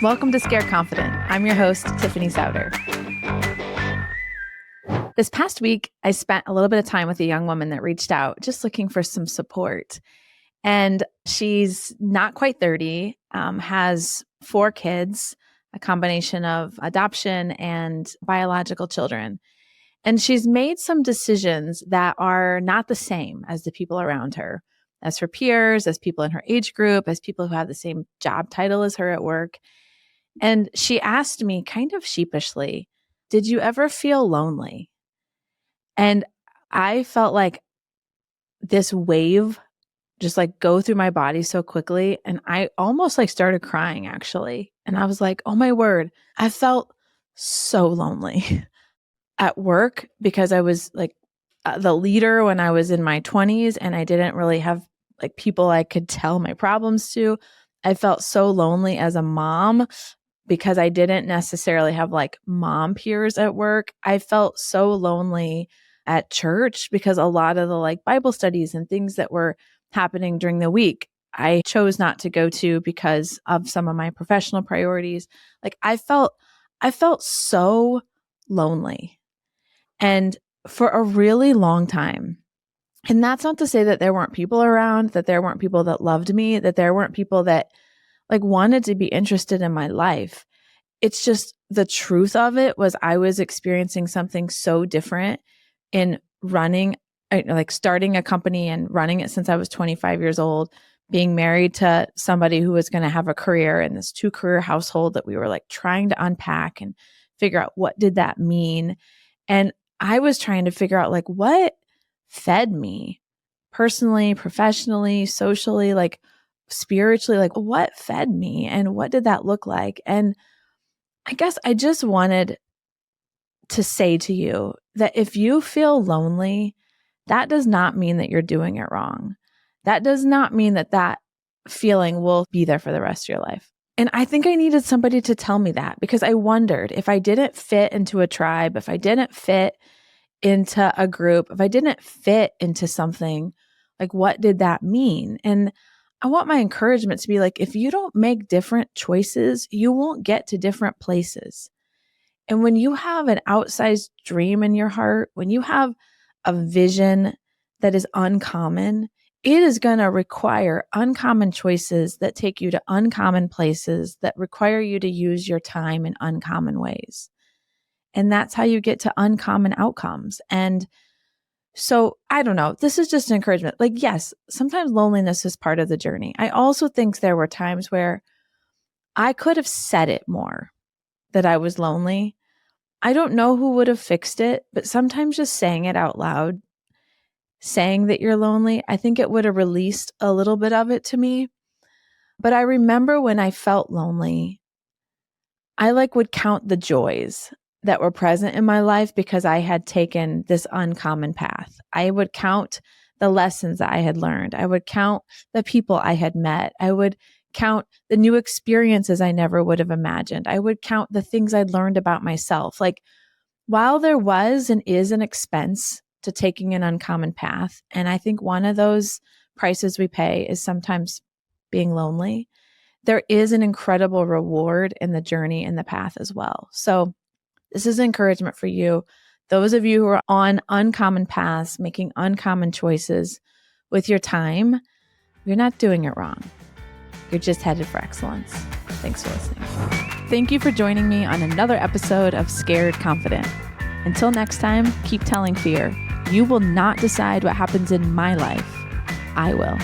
Welcome to Scared Confident. I'm your host, Tiffany Souter. This past week, I spent a little bit of time with a young woman that reached out just looking for some support. And she's not quite 30, has 4 kids, a combination of adoption and biological children. And she's made some decisions that are not the same as the people around her, as her peers, as people in her age group, as people who have the same job title as her at work. And she asked me kind of sheepishly, did you ever feel lonely? And I felt like this wave just like go through my body so quickly. And I almost like started crying actually. And I was like, oh my word, I felt so lonely at work because I was like the leader when I was in my 20s and I didn't really have like people I could tell my problems to. I felt so lonely as a mom because I didn't necessarily have like mom peers at work. I felt so lonely at church because a lot of the like Bible studies and things that were happening during the week, I chose not to go to because of some of my professional priorities. Like I felt so lonely. And for a really long time. And that's not to say that there weren't people around, that there weren't people that loved me, that there weren't people that like wanted to be interested in my life. It's just the truth of it was I was experiencing something so different in running, like starting a company and running it since I was 25 years old, being married to somebody who was going to have a career in this 2-career household that we were like trying to unpack and figure out what did that mean. And I was trying to figure out like what fed me personally, professionally, socially, like spiritually, like what fed me and what did that look like? And I guess I just wanted to say to you that if you feel lonely, that does not mean that you're doing it wrong. That does not mean that that feeling will be there for the rest of your life. And I think I needed somebody to tell me that because I wondered if I didn't fit into a tribe, if I didn't fit into a group, if I didn't fit into something, like what did that mean? And I want my encouragement to be like, if you don't make different choices, you won't get to different places. And when you have an outsized dream in your heart, when you have a vision that is uncommon, it is going to require uncommon choices that take you to uncommon places that require you to use your time in uncommon ways. And that's how you get to uncommon outcomes. And so I don't know, this is just an encouragement. Like, yes, sometimes loneliness is part of the journey. I also think there were times where I could have said it more that I was lonely. I don't know who would have fixed it, but sometimes just saying it out loud, saying that you're lonely, I think it would have released a little bit of it to me. But I remember when I felt lonely, I like would count the joys that were present in my life because I had taken this uncommon path. I would count the lessons that I had learned. I would count the people I had met. I would count the new experiences I never would have imagined. I would count the things I'd learned about myself. Like while there was and is an expense to taking an uncommon path, and I think one of those prices we pay is sometimes being lonely, there is an incredible reward in the journey and the path as well. So this is encouragement for you. Those of you who are on uncommon paths, making uncommon choices with your time, you're not doing it wrong. You're just headed for excellence. Thanks for listening. Thank you for joining me on another episode of Scared Confident. Until next time, keep telling fear, you will not decide what happens in my life. I will.